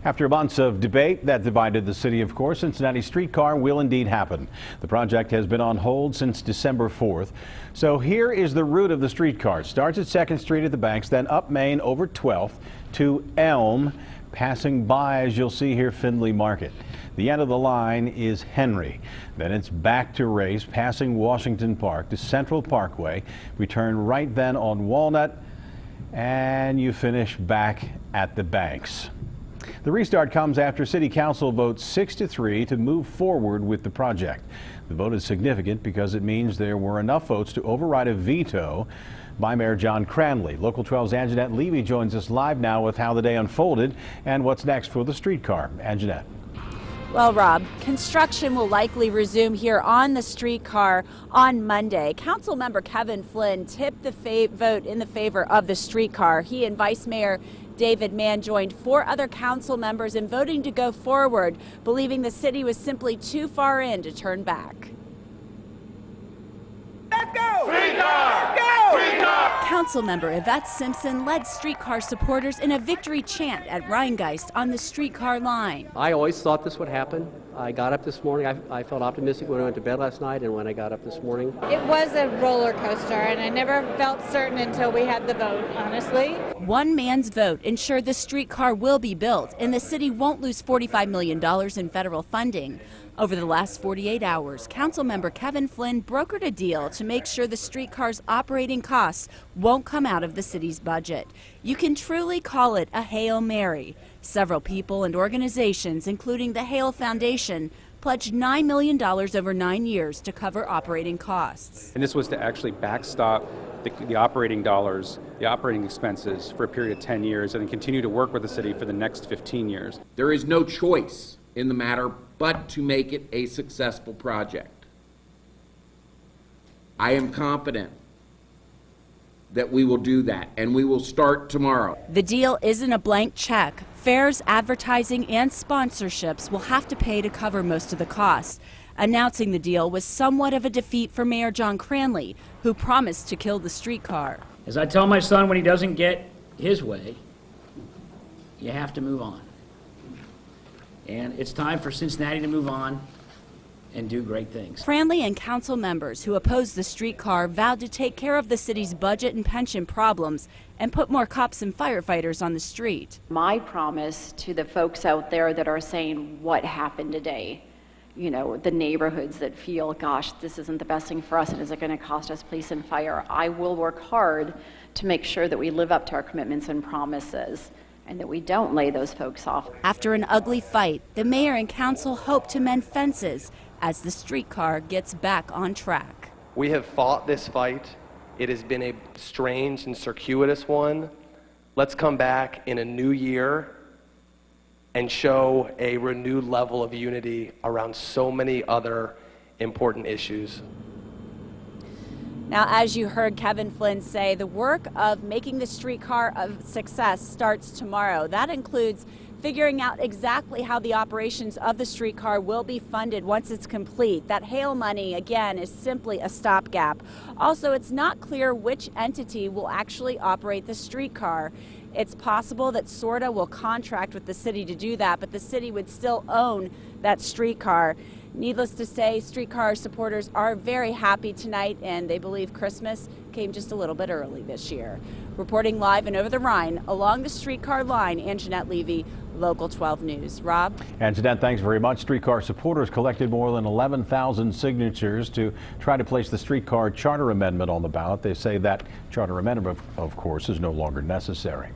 After months of debate that divided the city, of course, Cincinnati Streetcar will indeed happen. The project has been on hold since December 4th. So here is the route of the streetcar. Starts at 2nd Street at the Banks, then up Main over 12th to Elm, passing by, as you'll see here, Findlay Market. The end of the line is Henry. Then it's back to Race, passing Washington Park to Central Parkway. We turn right then on Walnut, and you finish back at the Banks. The restart comes after City Council votes 6-3 to move forward with the project. The vote is significant because it means there were enough votes to override a veto by Mayor John Cranley. Local 12's Anjanette Levy joins us live now with how the day unfolded and what's next for the streetcar. Anjanette. Well, Rob, construction will likely resume here on the streetcar on Monday. Councilmember Kevin Flynn tipped the vote in the favor of the streetcar. He and Vice Mayor David Mann joined 4 other council members in voting to go forward, believing the city was simply too far in to turn back. Let's go! Streetcar! Let's go! Streetcar! Councilmember Yvette Simpson led streetcar supporters in a victory chant at Rheingeist on the streetcar line. I always thought this would happen. I got up this morning. I felt optimistic when I went to bed last night and when I got up this morning. It was a roller coaster, and I never felt certain until we had the vote, honestly. One man's vote ensured the streetcar will be built and the city won't lose $45 million in federal funding. Over the last 48 hours, Councilmember Kevin Flynn brokered a deal to make sure the streetcar's operating costs won't come out of the city's budget. You can truly call it a Hail Mary. Several people and organizations, including the Hale Foundation, pledged $9 million over 9 years to cover operating costs. And this was to actually backstop the operating dollars, the operating expenses for a period of 10 years and then continue to work with the city for the next 15 years. There is no choice in the matter but to make it a successful project. I am confident that we will do that, and we will start tomorrow. The deal isn't a blank check. Fares, advertising, and sponsorships will have to pay to cover most of the costs. Announcing the deal was somewhat of a defeat for Mayor John Cranley, who promised to kill the streetcar. As I tell my son, when he doesn't get his way, you have to move on. And it's time for Cincinnati to move on and do great things. Cranley and council members who opposed the streetcar vowed to take care of the city's budget and pension problems and put more cops and firefighters on the street. My promise to the folks out there that are saying, what happened today? You know, the neighborhoods that feel, gosh, this isn't the best thing for us and is it going to cost us police and fire? I will work hard to make sure that we live up to our commitments and promises, and that we don't lay those folks off. After an ugly fight, the mayor and council hope to mend fences as the streetcar gets back on track. We have fought this fight. It has been a strange and circuitous one. Let's come back in a new year and show a renewed level of unity around so many other important issues. Now, as you heard Kevin Flynn say, the work of making the streetcar a success starts tomorrow. That includes figuring out exactly how the operations of the streetcar will be funded once it's complete. That Hale money, again, is simply a stopgap. Also, it's not clear which entity will actually operate the streetcar. It's possible that SORTA will contract with the city to do that, but the city would still own that streetcar. Needless to say, streetcar supporters are very happy tonight, and they believe Christmas came just a little bit early this year. Reporting live and over the Rhine along the streetcar line, Anjanette Levy, Local 12 News. Rob? Anjanette, thanks very much. Streetcar supporters collected more than 11,000 signatures to try to place the streetcar charter amendment on the ballot. They say that charter amendment, of course, is no longer necessary.